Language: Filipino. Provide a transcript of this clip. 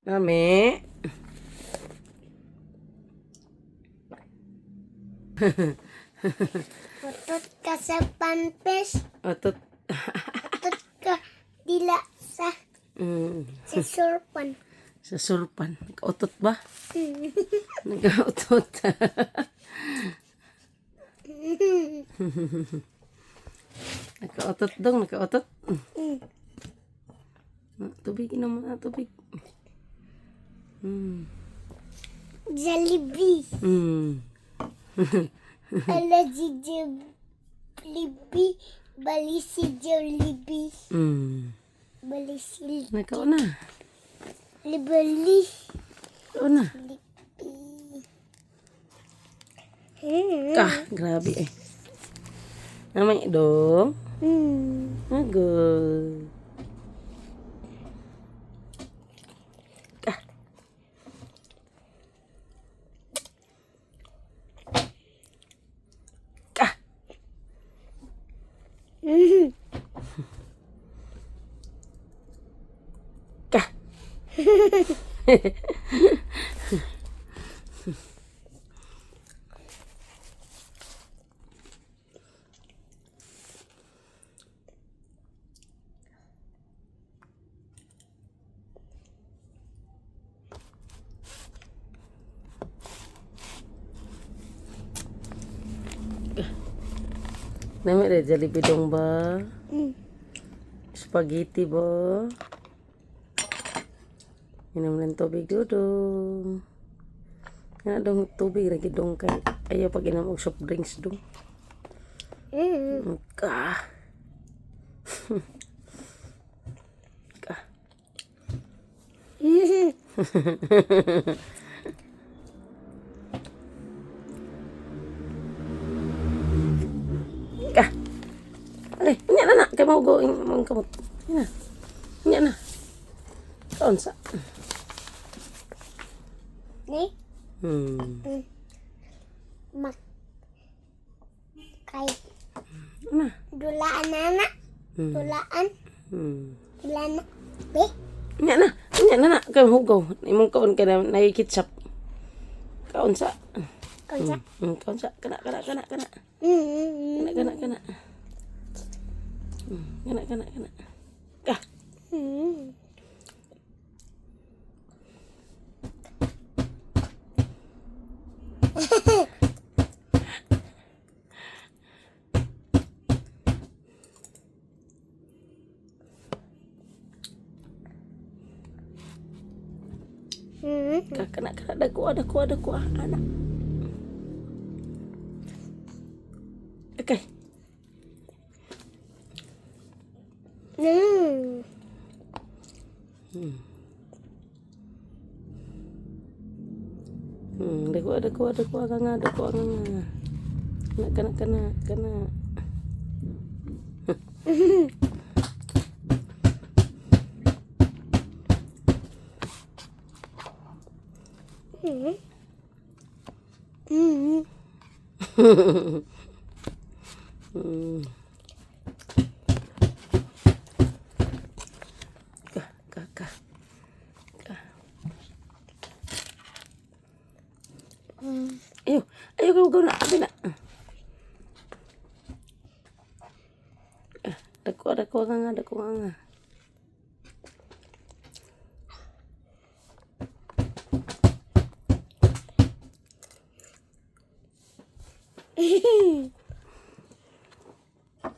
Nami. Otot ka sa pampers. Otot. Otot ka dila sa Mm, surpan. sa surpan. Nag-otot ba? Nag-otot. Naka-otot dong, naka-otot. Tubig, inom mo na tubig. Jollibee. Ala si Jollibee. Bali si Jollibee. Bali si Naka na. Libeli. Ikaw na. Kah, grabe eh. Namanya dong. Agul. Kah. Kah. Kah. Namanya ada Jollibee dong ba? Spaghetti ba? Minum ng tubig dudong. Nga dong tubig lagi dong kay ayaw pag inom og soft drinks dong. Kah. Kah. Kah. Ale, nya na kay mau go mong kamot. Nya. Nya na. Kaon sa. Ni? Hmm. Mak. Kay. Na. Dulaan anak. Dulaan. Dulaan. Be. Nya na. Nya na kay hugaw. Imong kaon ka na nakikitsap. Kaon sa. Kunsa. Kaon sa. Kana. Kana. Kana. Kana. Kah. Kena ada kuah anak. Oke. Ada kuah nganga. Kena. Kah. Ayo kau na. Ada kuah nganga.